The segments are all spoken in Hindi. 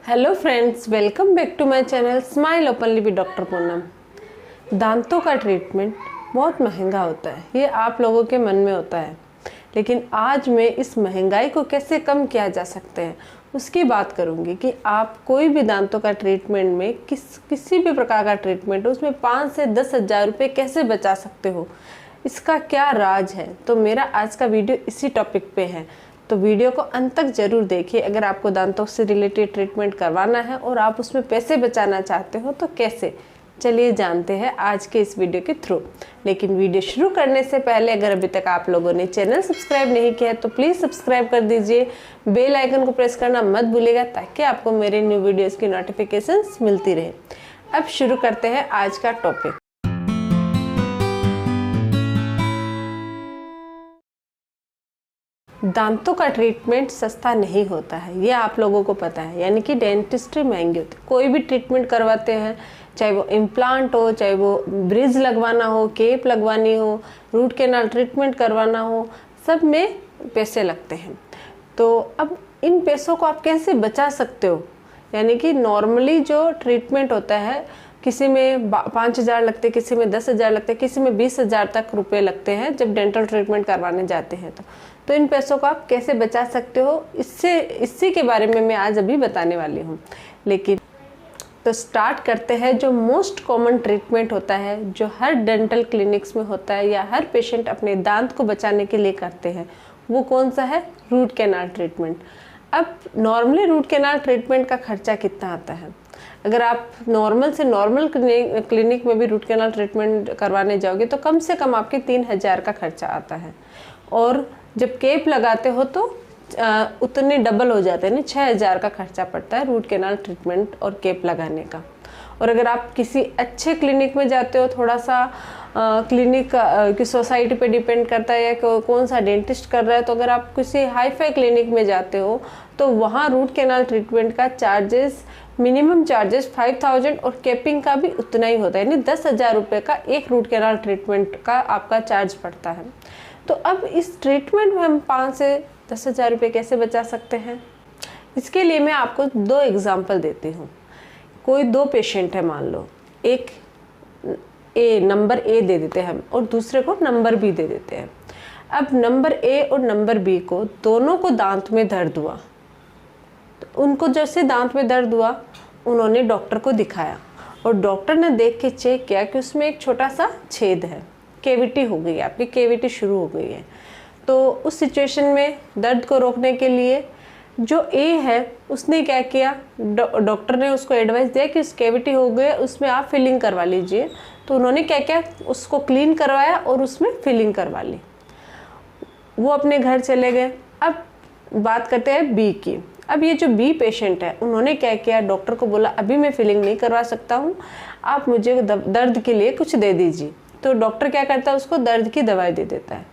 Hello friends, welcome back to my channel smile openly with doctor Poonam. दांतों का ट्रीटमेंट बहुत महंगा होता है, ये आप लोगों के मन में होता है, लेकिन आज मैं इस महंगाई को कैसे कम किया जा सकते हैं उसकी बात करूंगी कि आप कोई भी दांतों का ट्रीटमेंट में किसी भी प्रकार का ट्रीटमेंट उसमें 5 से 10 हज़ार रुपये कैसे बचा सकते हो, इसका क्या राज है। तो मेरा आज का वीडियो इसी टॉपिक पे है, तो वीडियो को अंत तक जरूर देखिए। अगर आपको दांतों से रिलेटेड ट्रीटमेंट करवाना है और आप उसमें पैसे बचाना चाहते हो तो कैसे, चलिए जानते हैं आज के इस वीडियो के थ्रू। लेकिन वीडियो शुरू करने से पहले अगर अभी तक आप लोगों ने चैनल सब्सक्राइब नहीं किया है तो प्लीज़ सब्सक्राइब कर दीजिए, बेल आइकन को प्रेस करना मत भूलिएगा ताकि आपको मेरे न्यू वीडियोज़ की नोटिफिकेशंस मिलती रहे। अब शुरू करते हैं आज का टॉपिक। दांतों का ट्रीटमेंट सस्ता नहीं होता है, ये आप लोगों को पता है, यानी कि डेंटिस्ट्री महंगी होती है। कोई भी ट्रीटमेंट करवाते हैं, चाहे वो इम्प्लांट हो, चाहे वो ब्रिज लगवाना हो, केप लगवानी हो, रूट कैनाल ट्रीटमेंट करवाना हो, सब में पैसे लगते हैं। तो अब इन पैसों को आप कैसे बचा सकते हो, यानी कि नॉर्मली जो ट्रीटमेंट होता है किसी में 5,000 लगते, किसी में 10,000 लगते, किसी में 20,000 तक रुपए लगते हैं जब डेंटल ट्रीटमेंट करवाने जाते हैं। तो इन पैसों को आप कैसे बचा सकते हो, इसी के बारे में मैं आज अभी बताने वाली हूँ। लेकिन तो स्टार्ट करते हैं। जो मोस्ट कॉमन ट्रीटमेंट होता है, जो हर डेंटल क्लिनिक्स में होता है या हर पेशेंट अपने दांत को बचाने के लिए करते हैं, वो कौन सा है? Root canal treatment. अब नॉर्मली रूट कैनाल ट्रीटमेंट का खर्चा कितना आता है? अगर आप नॉर्मल से नॉर्मल क्लिनिक में भी रूट कैनाल ट्रीटमेंट करवाने जाओगे तो कम से कम आपके 3,000 का खर्चा आता है, और जब केप लगाते हो तो उतने डबल हो जाते हैं, 6,000 का खर्चा पड़ता है रूट कैनाल ट्रीटमेंट और केप लगाने का। और अगर आप किसी अच्छे क्लिनिक में जाते हो, थोड़ा सा क्लिनिक की सोसाइटी पे डिपेंड करता है या कौन सा डेंटिस्ट कर रहा है, तो अगर आप किसी हाई फाई क्लिनिक में जाते हो तो वहाँ रूट कैनाल ट्रीटमेंट का चार्जेस, मिनिमम चार्जेस 5,000 और केपिंग का भी उतना ही होता है, यानी 10,000 रुपये का एक रूट कैनाल ट्रीटमेंट का आपका चार्ज पड़ता है। तो अब इस ट्रीटमेंट में हम 5 से 10,000 रुपये कैसे बचा सकते हैं, इसके लिए मैं आपको 2 एग्जांपल देती हूँ। कोई 2 पेशेंट है, मान लो, एक नंबर ए दे देते हैं हम और दूसरे को नंबर बी दे देते हैं। अब नंबर ए और नंबर बी को दोनों को दांत में दर्द हुआ, तो उनको जैसे दांत में दर्द हुआ उन्होंने डॉक्टर को दिखाया और डॉक्टर ने देख के चेक किया कि उसमें एक छोटा सा छेद है, केविटी हो गई है, आपकी केविटी शुरू हो गई है। तो उस सिचुएशन में दर्द को रोकने के लिए जो ए है उसने क्या किया, डॉक्टर ने उसको एडवाइस दिया कि उस केविटी हो गई, उसमें आप फिलिंग करवा लीजिए। तो उन्होंने क्या किया, उसको क्लीन करवाया और उसमें फिलिंग करवा ली। वो अपने घर चले गए। अब बात करते हैं बी की। अब ये जो बी पेशेंट है, उन्होंने क्या किया, डॉक्टर को बोला अभी मैं फिलिंग नहीं करवा सकता हूँ, आप मुझे दर्द के लिए कुछ दे दीजिए। तो डॉक्टर क्या करता है, उसको दर्द की दवाई दे देता है।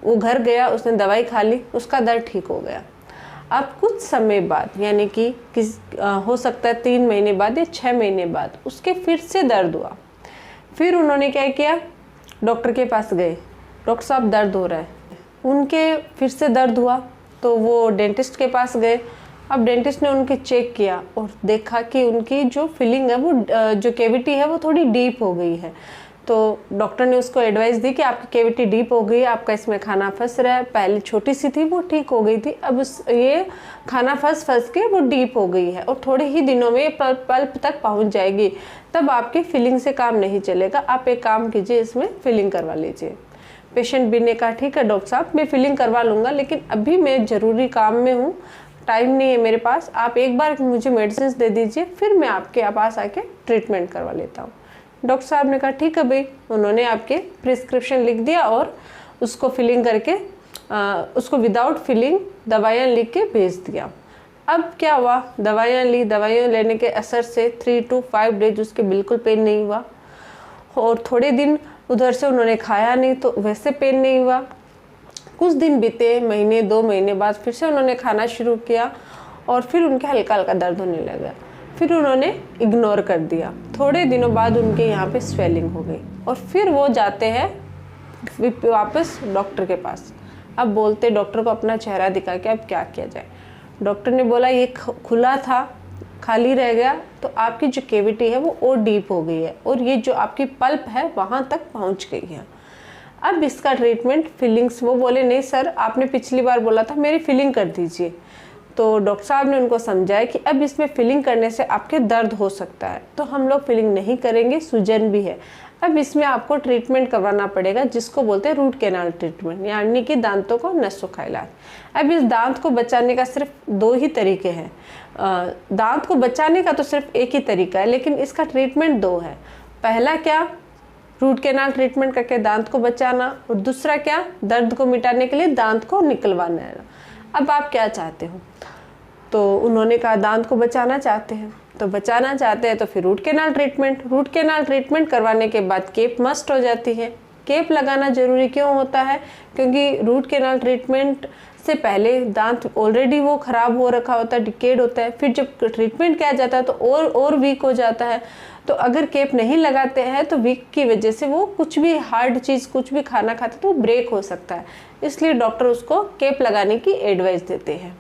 वो घर गया, उसने दवाई खा ली, उसका दर्द ठीक हो गया। अब कुछ समय बाद, यानी कि हो सकता है 3 महीने बाद या 6 महीने बाद, उसके फिर से दर्द हुआ। फिर उन्होंने क्या किया, डॉक्टर के पास गए, डॉक्टर साहब दर्द हो रहा है। उनके फिर से दर्द हुआ तो वो डेंटिस्ट के पास गए। अब डेंटिस्ट ने उनके चेक किया और देखा कि उनकी जो फिलिंग है, वो जो केविटी है वो थोड़ी डीप हो गई है। तो डॉक्टर ने उसको एडवाइस दी कि आपकी केविटी डीप हो गई है, आपका इसमें खाना फंस रहा है, पहले छोटी सी थी वो ठीक हो गई थी, अब ये खाना फंस के वो डीप हो गई है और थोड़े ही दिनों में पल्प तक पहुंच जाएगी, तब आपकी फिलिंग से काम नहीं चलेगा, आप एक काम कीजिए, इसमें फिलिंग करवा लीजिए। पेशेंट भी ने कहा ठीक है डॉक्टर साहब, मैं फिलिंग करवा लूँगा, लेकिन अभी मैं ज़रूरी काम में हूँ, टाइम नहीं है मेरे पास, आप एक बार मुझे मेडिसिन दे दीजिए, फिर मैं आपके पास आके ट्रीटमेंट करवा लेता हूँ। डॉक्टर साहब ने कहा ठीक है भाई। उन्होंने आपके प्रिस्क्रिप्शन लिख दिया और उसको फिलिंग करके उसको विदाउट फिलिंग दवाइयाँ लिख के भेज दिया। अब क्या हुआ, दवाइयाँ ली, दवाइयाँ लेने के असर से 3 to 5 डेज उसके बिल्कुल पेन नहीं हुआ, और थोड़े दिन उधर से उन्होंने खाया नहीं तो वैसे पेन नहीं हुआ। कुछ दिन बीते, महीने 2 महीने बाद फिर से उन्होंने खाना शुरू किया और फिर उनके हल्का हल्का दर्द होने लगा। फिर उन्होंने इग्नोर कर दिया। थोड़े दिनों बाद उनके यहाँ पे स्वेलिंग हो गई और फिर वो जाते हैं वापस डॉक्टर के पास। अब बोलते डॉक्टर को अपना चेहरा दिखा के अब क्या किया जाए। डॉक्टर ने बोला ये खुला था, खाली रह गया तो आपकी जो केविटी है वो और डीप हो गई है और ये जो आपकी पल्प है वहाँ तक पहुँच गई है। अब इसका ट्रीटमेंट फिलिंग्स, वो बोले नहीं सर आपने पिछली बार बोला था मेरी फिलिंग कर दीजिए। तो डॉक्टर साहब ने उनको समझाया कि अब इसमें फिलिंग करने से आपके दर्द हो सकता है, तो हम लोग फिलिंग नहीं करेंगे, सूजन भी है। अब इसमें आपको ट्रीटमेंट करवाना पड़ेगा जिसको बोलते हैं रूट कैनाल ट्रीटमेंट, यानी कि दांतों को नसों का इलाज। अब इस दांत को बचाने का सिर्फ 2 ही तरीके हैं। दांत को बचाने का तो सिर्फ एक ही तरीका है, लेकिन इसका ट्रीटमेंट 2 है। पहला क्या, रूट कैनाल ट्रीटमेंट करके दांत को बचाना, और दूसरा क्या, दर्द को मिटाने के लिए दांत को निकलवाना है। अब आप क्या चाहते हो? तो उन्होंने कहा दांत को बचाना चाहते हैं, तो बचाना चाहते हैं तो फिर रूट कैनाल ट्रीटमेंट करवाने के बाद केप मस्ट हो जाती है। केप लगाना ज़रूरी क्यों होता है? क्योंकि रूट कैनाल ट्रीटमेंट से पहले दांत ऑलरेडी वो ख़राब हो रखा होता है, डिकेड होता है, फिर जब ट्रीटमेंट किया जाता है तो और वीक हो जाता है। तो अगर केप नहीं लगाते हैं तो वीक की वजह से वो कुछ भी हार्ड चीज़ कुछ भी खाना खाते तो वो ब्रेक हो सकता है, इसलिए डॉक्टर उसको केप लगाने की एडवाइस देते हैं।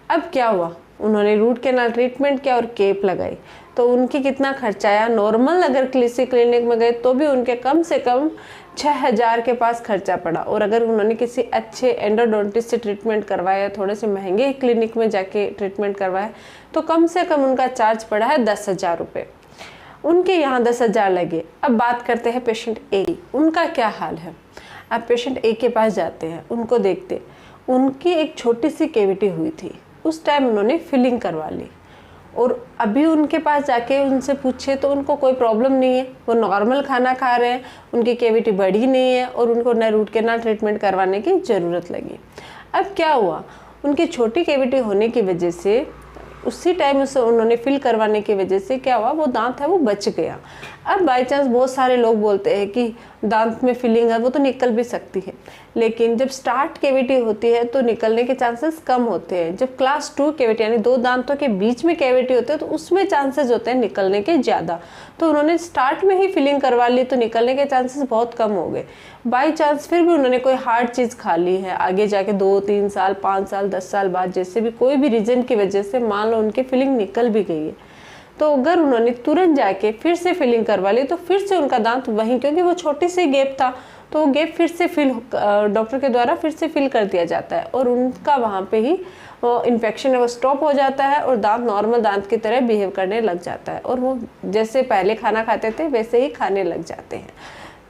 अब क्या हुआ, उन्होंने रूट कैनाल ट्रीटमेंट किया और केप लगाई, तो उनकी कितना खर्चा आया? नॉर्मल अगर किसी क्लिनिक में गए तो भी उनके कम से कम 6000 के पास खर्चा पड़ा, और अगर उन्होंने किसी अच्छे एंडोडोंटिस्ट से ट्रीटमेंट करवाया, थोड़े से महंगे क्लिनिक में जाके ट्रीटमेंट करवाया, तो कम से कम उनका चार्ज पड़ा है 10,000 रुपये। उनके यहाँ 10,000 लगे। अब बात करते हैं पेशेंट ए की, उनका क्या हाल है। अब पेशेंट ए के पास जाते हैं, उनको देखते, उनकी एक छोटी सी कैविटी हुई थी, उस टाइम उन्होंने फिलिंग करवा ली, और अभी उनके पास जाके उनसे पूछे तो उनको कोई प्रॉब्लम नहीं है, वो नॉर्मल खाना खा रहे हैं, उनकी कैविटी बढ़ी नहीं है और उनको न रूट कैनाल ट्रीटमेंट करवाने की ज़रूरत लगी। अब क्या हुआ, उनकी छोटी कैविटी होने की वजह से उसी टाइम उसे उन्होंने फिल करवाने की वजह से क्या हुआ, वो दांत है वो बच गया। अब बाई चांस बहुत सारे लोग बोलते हैं कि दांत में फिलिंग है वो तो निकल भी सकती है, लेकिन जब स्टार्ट कैविटी होती है तो निकलने के चांसेस कम होते हैं। जब क्लास 2 कैविटी यानी 2 दांतों के बीच में कैविटी होते हैं तो उसमें चांसेस होते हैं निकलने के ज़्यादा। तो उन्होंने स्टार्ट में ही फिलिंग करवा ली तो निकलने के चांसेस बहुत कम हो गए। बाई चांस फिर भी उन्होंने कोई हार्ड चीज़ खा ली है, आगे जाके 2-3 साल 5 साल 10 साल बाद जैसे भी कोई भी रीज़न की वजह से मान लो उनकी फिलिंग निकल भी गई है, तो अगर उन्होंने तुरंत जाके फिर से फिलिंग करवा ली तो फिर से उनका दांत वहीं, क्योंकि वो छोटी सी गैप था तो वो गैप फिर से डॉक्टर के द्वारा फिर से फिल कर दिया जाता है और उनका वहाँ पे ही इन्फेक्शन है वो स्टॉप हो जाता है और दांत नॉर्मल दांत की तरह बिहेव करने लग जाता है और वो जैसे पहले खाना खाते थे वैसे ही खाने लग जाते हैं।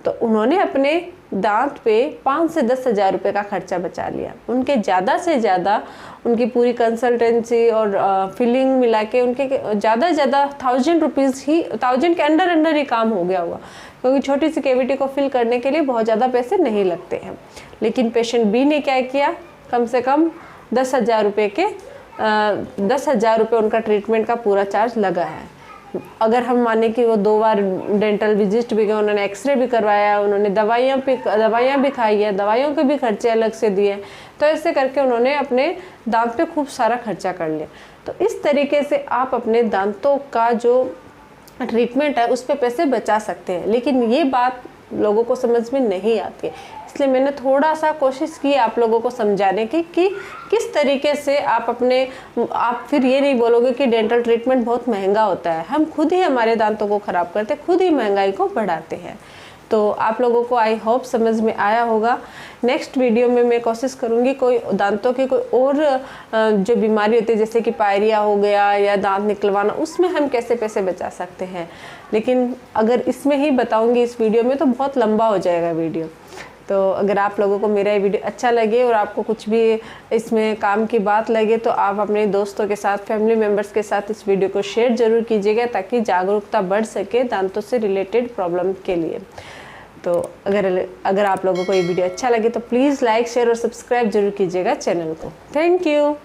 तो उन्होंने अपने दांत पे 5 से 10,000 रुपये का खर्चा बचा लिया। उनके ज़्यादा से ज़्यादा उनकी पूरी कंसल्टेंसी और फिलिंग मिला के उनके ज़्यादा से ज़्यादा 1000 रुपीज़ ही, 1000 के अंडर ही काम हो गया हुआ, क्योंकि छोटी सी कैविटी को फिल करने के लिए बहुत ज़्यादा पैसे नहीं लगते हैं। लेकिन पेशेंट बी ने क्या किया, कम से कम 10,000 रुपये के 10,000 रुपये उनका ट्रीटमेंट का पूरा चार्ज लगा है। अगर हम माने कि वो 2 बार डेंटल विजिट भी गए, उन्होंने एक्सरे भी करवाया, उन्होंने दवाइयाँ भी खाई है, दवाइयों के भी खर्चे अलग से दिए, तो ऐसे करके उन्होंने अपने दांत पे खूब सारा खर्चा कर लिया। तो इस तरीके से आप अपने दांतों का जो ट्रीटमेंट है उस पर पैसे बचा सकते हैं, लेकिन ये बात लोगों को समझ में नहीं आती है, इसलिए मैंने थोड़ा सा कोशिश की आप लोगों को समझाने की कि किस तरीके से आप फिर ये नहीं बोलोगे कि डेंटल ट्रीटमेंट बहुत महंगा होता है। हम खुद ही हमारे दांतों को ख़राब करते, खुद ही महंगाई को बढ़ाते हैं। तो आप लोगों को आई होप समझ में आया होगा। नेक्स्ट वीडियो में मैं कोशिश करूँगी कोई दांतों की कोई और जो बीमारी होती है जैसे कि पायरिया हो गया या दांत निकलवाना, उसमें हम कैसे पैसे बचा सकते हैं, लेकिन अगर इसमें ही बताऊँगी इस वीडियो में तो बहुत लंबा हो जाएगा वीडियो। तो अगर आप लोगों को मेरा ये वीडियो अच्छा लगे और आपको कुछ भी इसमें काम की बात लगे तो आप अपने दोस्तों के साथ, फैमिली मेम्बर्स के साथ इस वीडियो को शेयर ज़रूर कीजिएगा ताकि जागरूकता बढ़ सके दांतों से रिलेटेड प्रॉब्लम के लिए। तो अगर आप लोगों को ये वीडियो अच्छा लगे तो प्लीज़ लाइक, शेयर और सब्सक्राइब जरूर कीजिएगा चैनल को। Thank you.